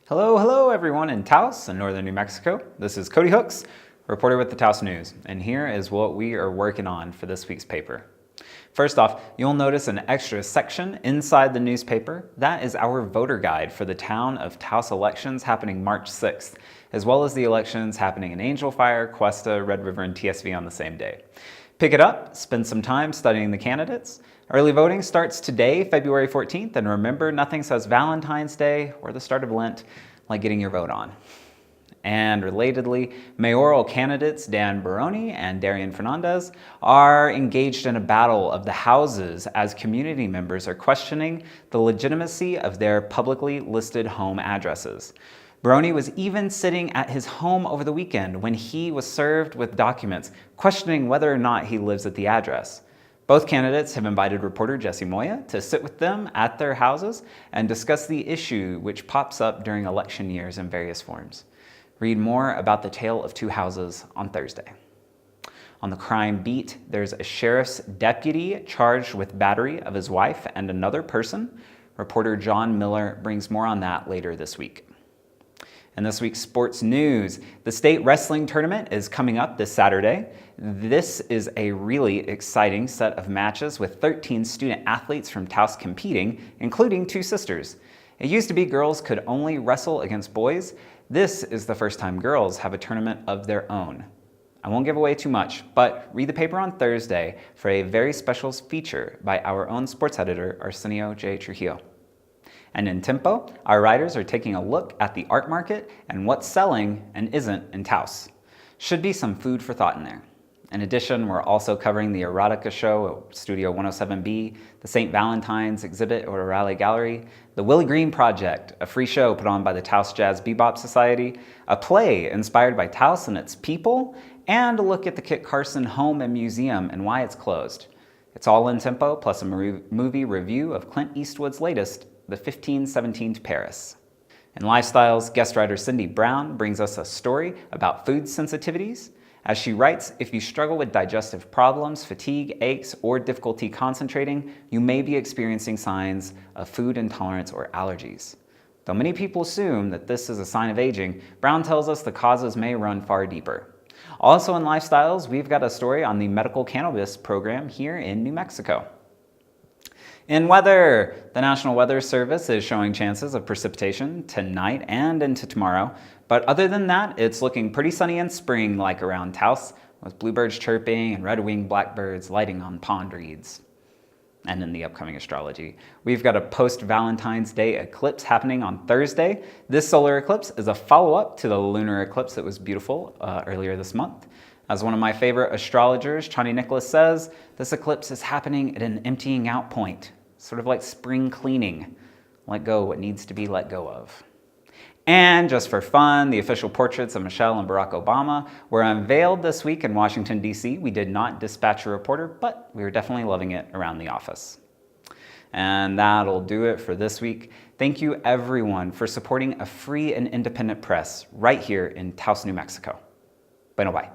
Hello everyone in Taos and northern New Mexico. This is Cody Hooks, reporter with the Taos News, and here is what we are working on for this week's paper. First off, you'll notice an extra section inside the newspaper. That is our voter guide for the town of Taos elections happening March 6th, as well as the elections happening in Angel Fire, Cuesta, Red River, and TSV on the same day. Pick it up, spend some time studying the candidates. Early voting starts today, February 14th, and remember, nothing says Valentine's Day or the start of Lent like getting your vote on. And relatedly, mayoral candidates Dan Baroni and Darian Fernandez are engaged in a battle of the houses as community members are questioning the legitimacy of their publicly listed home addresses. Baroni was even sitting at his home over the weekend when he was served with documents questioning whether or not he lives at the address. Both candidates have invited reporter Jesse Moya to sit with them at their houses and discuss the issue which pops up during election years in various forms. Read more about the tale of two houses on Thursday. On the crime beat, there's a sheriff's deputy charged with battery of his wife and another person. Reporter John Miller brings more on that later this week. In this week's sports news, the state wrestling tournament is coming up this Saturday. This is a really exciting set of matches with 13 student athletes from Taos competing, including two sisters. It used to be girls could only wrestle against boys. This is the first time girls have a tournament of their own. I won't give away too much, but read the paper on Thursday for a very special feature by our own sports editor, Arsenio J. Trujillo. And in Tempo, our writers are taking a look at the art market and what's selling and isn't in Taos. Should be some food for thought in there. In addition, we're also covering the Erotica show at Studio 107B, the St. Valentine's exhibit at O'Reilly Gallery, the Willie Green Project, a free show put on by the Taos Jazz Bebop Society, a play inspired by Taos and its people, and a look at the Kit Carson Home and Museum and why it's closed. It's all in Tempo, plus a movie review of Clint Eastwood's latest, The 1517 to Paris. In Lifestyles, guest writer Cindy Brown brings us a story about food sensitivities. As she writes, if you struggle with digestive problems, fatigue, aches, or difficulty concentrating, you may be experiencing signs of food intolerance or allergies. Though many people assume that this is a sign of aging, Brown tells us the causes may run far deeper. Also in Lifestyles, we've got a story on the medical cannabis program here in New Mexico. In weather, the National Weather Service is showing chances of precipitation tonight and into tomorrow. But other than that, it's looking pretty sunny and spring-like around Taos, with bluebirds chirping and red-winged blackbirds lighting on pond reeds. And in the upcoming Astrology, we've got a post-Valentine's Day eclipse happening on Thursday. This solar eclipse is a follow-up to the lunar eclipse that was beautiful earlier this month. As one of my favorite astrologers, Chani Nicholas, says, this eclipse is happening at an emptying out point. Sort of like spring cleaning. Let go what needs to be let go of. And just for fun, the official portraits of Michelle and Barack Obama were unveiled this week in Washington, D.C. We did not dispatch a reporter, but we were definitely loving it around the office. And that'll do it for this week. Thank you everyone for supporting a free and independent press right here in Taos, New Mexico. Bueno, bye.